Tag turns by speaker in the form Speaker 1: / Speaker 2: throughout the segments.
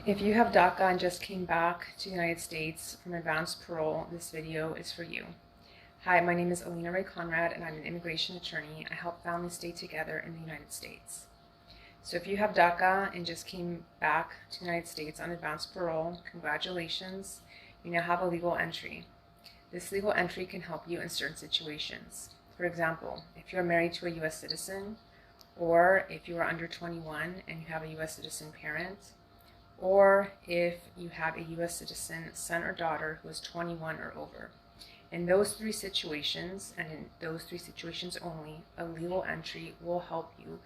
Speaker 1: If you have DACA and just came back to the United States from Advance Parole, this video is for you. Hi, my name is Alina Ray Conrad and I'm an immigration attorney. I help families stay together in the United States. So if you have DACA and just came back to the United States on Advance Parole, congratulations, you now have a legal entry. This legal entry can help you in certain situations. For example, if you're married to a U.S. citizen, or if you are under 21 and you have a U.S. citizen parent, or if you have a U.S. citizen son or daughter who is 21 or over. In those three situations, and in those three situations only, a legal entry will help you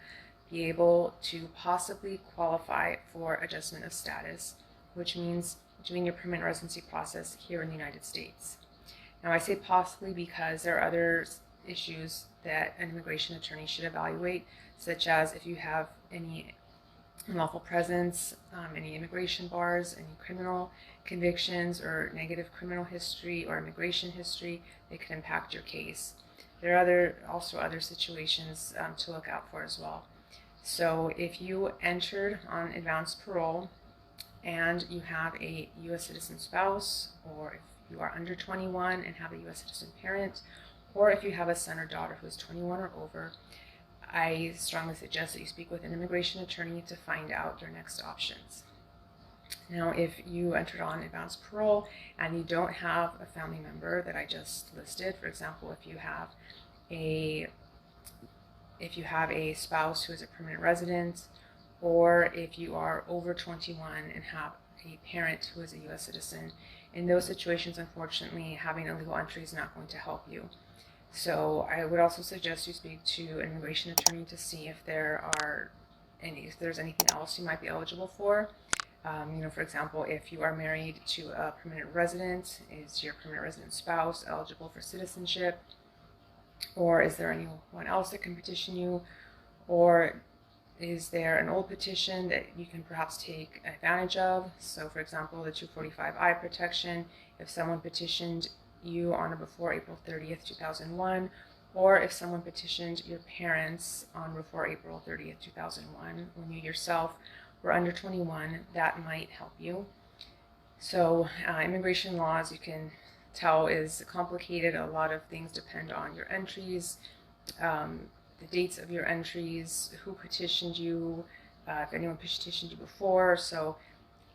Speaker 1: be able to possibly qualify for adjustment of status, which means doing your permanent residency process here in the United States. Now, I say possibly because there are other issues that an immigration attorney should evaluate, such as if you have any unlawful presence, any immigration bars, any criminal convictions or negative criminal history or immigration history that could impact your case. There are also other situations to look out for as well. So if you entered on advance parole and you have a U.S. citizen spouse, or if you are under 21 and have a U.S. citizen parent, or if you have a son or daughter who is 21 or over, I strongly suggest that you speak with an immigration attorney to find out your next options. Now, if you entered on advance parole and you don't have a family member that I just listed, for example, if you have a spouse who is a permanent resident, or if you are over 21 and have a parent who is a U.S. citizen, in those situations, unfortunately, having a legal entry is not going to help you. So I would also suggest you speak to an immigration attorney to see if there's anything else you might be eligible for. For example, if you are married to a permanent resident, is your permanent resident spouse eligible for citizenship? Or is there anyone else that can petition you? Or is there an old petition that you can perhaps take advantage of? So for example, the 245I protection, if someone petitioned you on or before April 30th, 2001, or if someone petitioned your parents on or before April 30th, 2001, when you yourself were under 21, that might help you. So immigration law, as you can tell, is complicated. A lot of things depend on your entries, the dates of your entries, who petitioned you, if anyone petitioned you before. So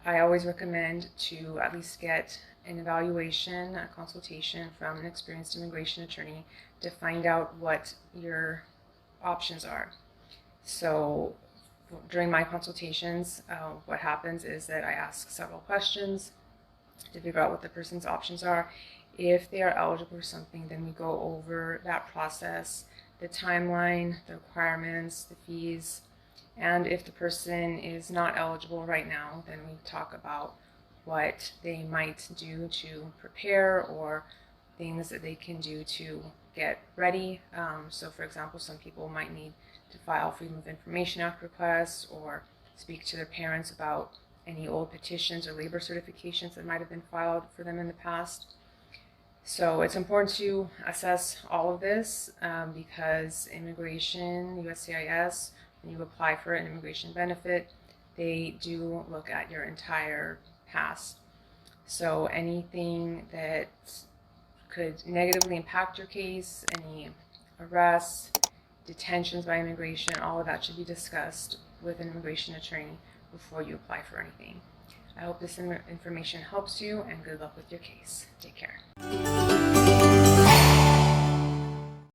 Speaker 1: I always recommend to at least get an evaluation, a consultation from an experienced immigration attorney to find out what your options are. So during my consultations, what happens is that I ask several questions to figure out what the person's options are. If they are eligible for something, then we go over that process, the timeline, the requirements, the fees, and if the person is not eligible right now, then we talk about what they might do to prepare or things that they can do to get ready. So for example, some people might need to file Freedom of Information Act requests or speak to their parents about any old petitions or labor certifications that might have been filed for them in the past. So it's important to assess all of this because immigration, USCIS, when you apply for an immigration benefit, they do look at your entire past. So anything that could negatively impact your case, any arrests, detentions by immigration, all of that should be discussed with an immigration attorney before you apply for anything. I hope this information helps you, and good luck with your case. Take care.